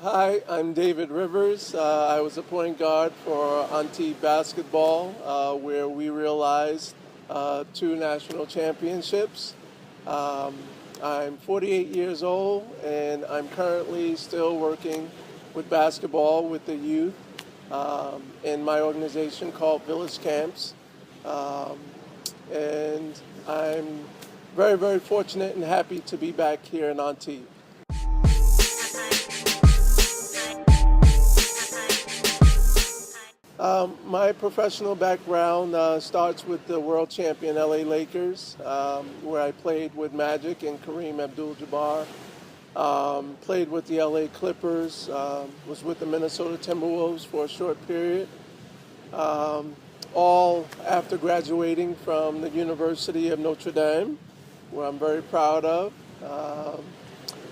Hi, I'm David Rivers. I was a point guard for Antibes basketball, where we realized 2 national championships. I'm 48 years old, and I'm currently still working with basketball with the youth in my organization called Village Camps. And I'm very, very fortunate and happy to be back here in Antibes. My professional background starts with the world champion LA Lakers, where I played with Magic and Kareem Abdul-Jabbar. Played with the LA Clippers, was with the Minnesota Timberwolves for a short period, all after graduating from the University of Notre Dame, where I'm very proud of.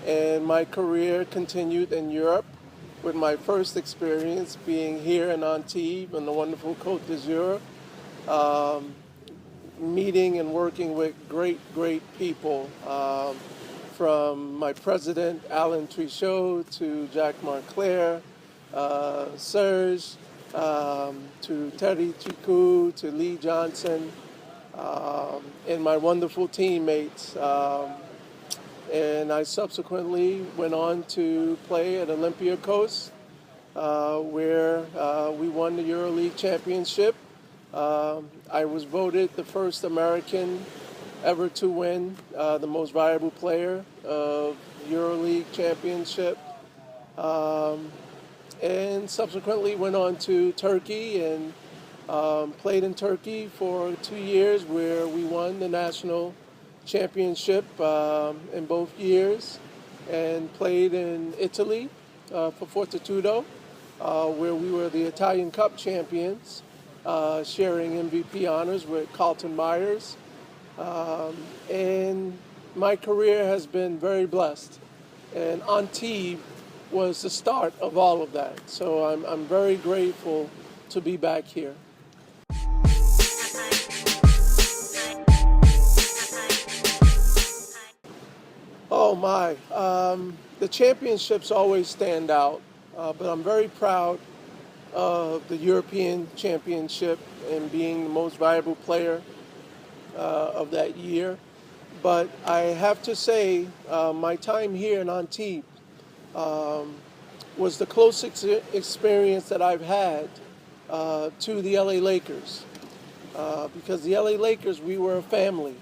And my career continued in Europe, with my first experience being here in Antibes in the wonderful Côte d'Azur, meeting and working with great people, from my president, Alain Trichot, to Jacques Moncler, Serge, to Terry Tricou, to Lee Johnson, and my wonderful teammates. And I subsequently went on to play at Olympiacos, where we won the Euroligue championship. I was voted the first American ever to win the most valuable player of Euroligue championship. And subsequently went on to Turkey and played in Turkey for 2 years, where we won the national championship in both years, and played in Italy for Fortitudo, where we were the Italian Cup champions, sharing MVP honors with Carlton Myers. And my career has been very blessed, and Antibes was the start of all of that. So I'm very grateful to be back here. Oh my, the championships always stand out, but I'm very proud of the European Championship and being the most valuable player of that year. But I have to say, my time here in Antibes was the closest experience that I've had to the LA Lakers, because the LA Lakers, we were a family.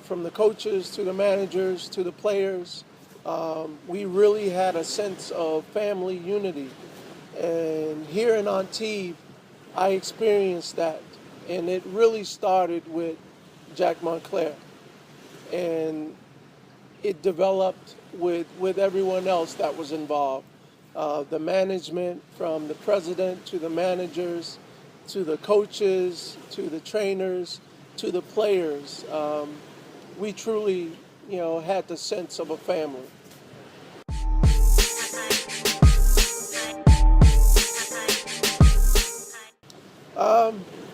From the coaches to the managers to the players, we really had a sense of family unity. And here in Antibes, I experienced that. And it really started with Jacques Moncler. And it developed with everyone else that was involved. The management, from the president to the managers, to the coaches, to the trainers, to the players. We truly, had the sense of a family.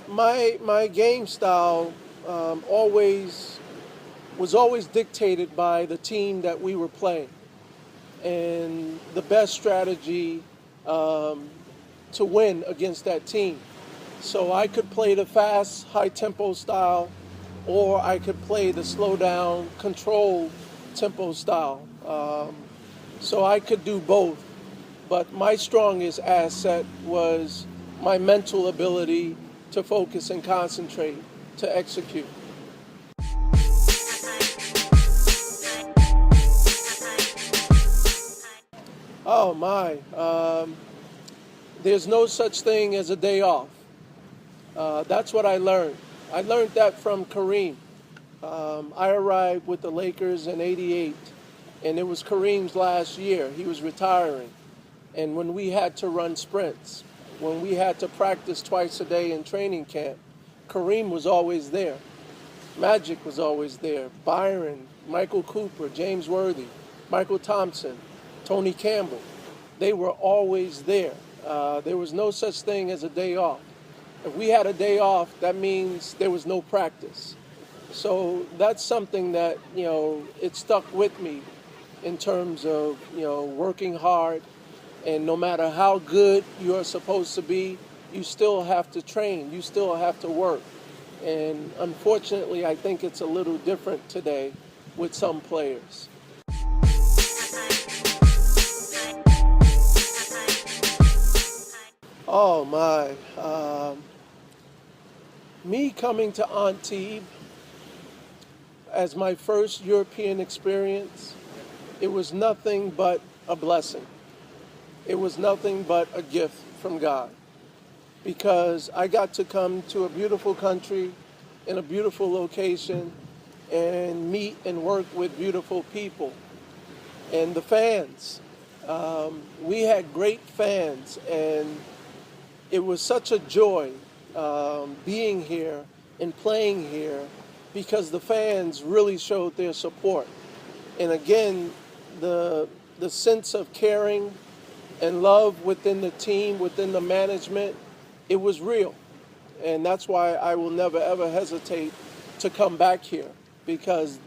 My game style was always dictated by the team that we were playing, and the best strategy to win against that team. So I could play the fast, high-tempo style, or I could play the slow-down, controlled tempo style. So I could do both. But my strongest asset was my mental ability to focus and concentrate, to execute. Oh my, there's no such thing as a day off. That's what I learned. I learned that from Kareem. I arrived with the Lakers in '88, and it was Kareem's last year. He was retiring. And when we had to run sprints, when we had to practice twice a day in training camp, Kareem was always there. Magic was always there. Byron, Michael Cooper, James Worthy, Michael Thompson, Tony Campbell. They were always there. There was no such thing as a day off. If we had a day off, that means there was no practice. So that's something that, it stuck with me in terms of, working hard And no matter how good you're supposed to be, you still have to train, you still have to work. And unfortunately, I think it's a little different today with some players. Oh my. Me coming to Antibes as my first European experience, it was nothing but a blessing. It was nothing but a gift from God, because I got to come to a beautiful country in a beautiful location and meet and work with beautiful people. And the fans, we had great fans, and it was such a joy being here and playing here, because the fans really showed their support. And again, the sense of caring and love within the team, within the management, it was real. And that's why I will never ever hesitate to come back here, because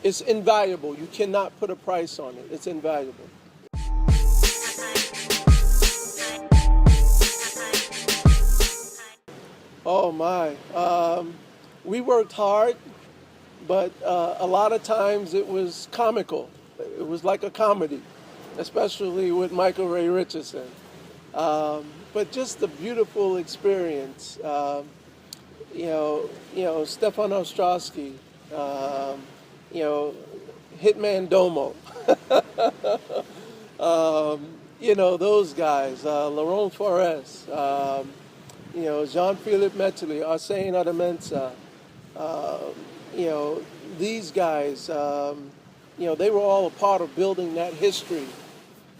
it's invaluable. You cannot put a price on it. It's invaluable. Oh my. We worked hard, but a lot of times it was comical. It was like a comedy, especially with Michael Ray Richardson. But just a beautiful experience. Stefan Ostrowski, Hitman Domo. Those guys, Laurent Forest, Jean-Philippe Metely, Ancien, Ade-Mensah, these guys, they were all a part of building that history.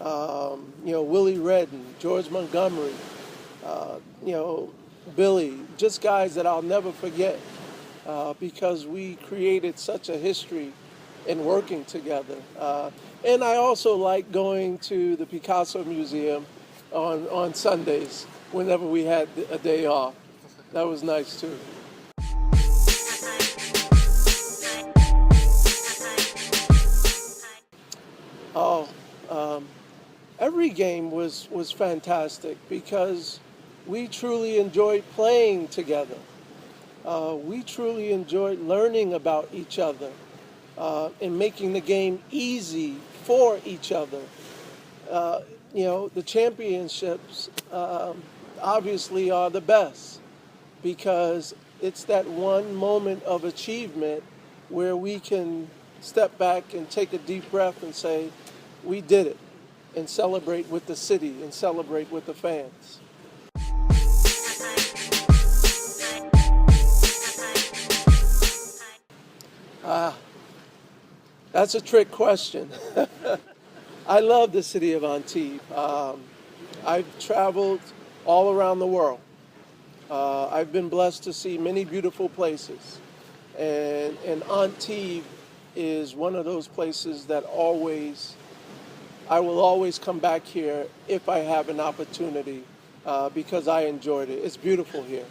Willie Redden, George Montgomery, Billy, just guys that I'll never forget, because we created such a history in working together. And I also like going to the Picasso Museum on Sundays whenever we had a day off. That was nice too. Every game was fantastic, because we truly enjoyed playing together. We truly enjoyed learning about each other and making the game easy for each other. The championships obviously are the best, because it's that one moment of achievement where we can step back and take a deep breath and say, we did it, and celebrate with the city and celebrate with the fans. That's a trick question. I love the city of Antibes. I've traveled all around the world. I've been blessed to see many beautiful places. And Antibes is one of those places that I will always come back here if I have an opportunity, because I enjoyed it. It's beautiful here.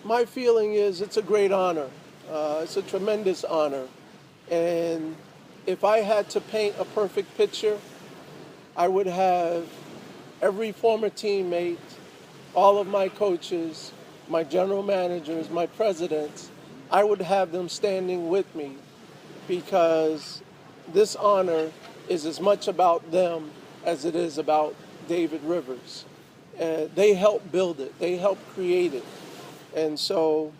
My feeling is it's a great honor. It's a tremendous honor. And if I had to paint a perfect picture, I would have every former teammate, all of my coaches, my general managers, my presidents, I would have them standing with me, because this honor is as much about them as it is about David Rivers. They helped build it. They helped create it. And so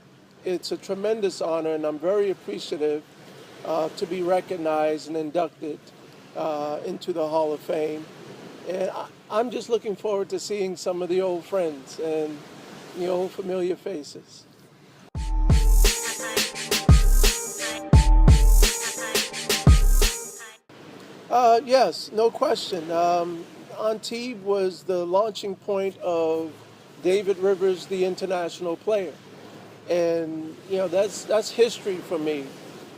it's a tremendous honor, and I'm very appreciative to be recognized and inducted into the Hall of Fame. And I'm just looking forward to seeing some of the old friends and the old familiar faces. Yes, no question. Antibes was the launching point of David Rivers, the international player. And, that's history for me,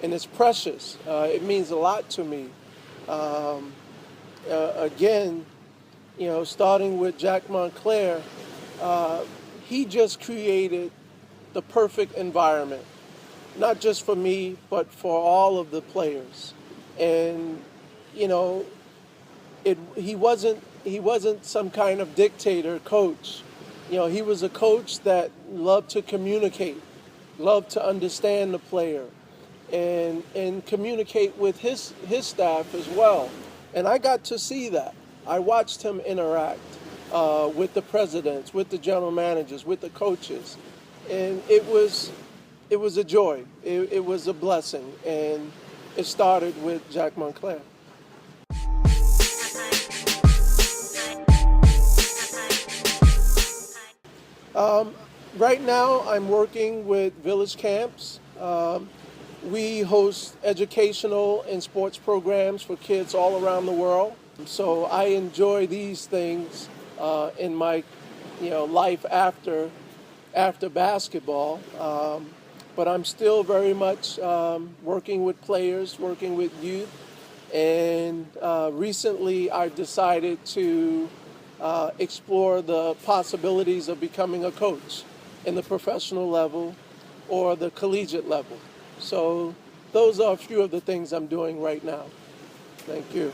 and it's precious. It means a lot to me. Again, starting with Jack Montclair, he just created the perfect environment. not just for me, but for all of the players. And, you know, he wasn't some kind of dictator coach. You know, he was a coach that loved to communicate, loved to understand the player, and communicate with his staff as well. And I got to see that. I watched him interact with the presidents, with the general managers, with the coaches, and it was a joy. It was a blessing, and it started with Jacques Moncler. Right now, I'm working with village camps. We host educational and sports programs for kids all around the world. So I enjoy these things in my, life after basketball. But I'm still very much working with players, working with youth. And recently, I've decided to explore the possibilities of becoming a coach in the professional level or the collegiate level. So those are a few of the things I'm doing right now. Thank you.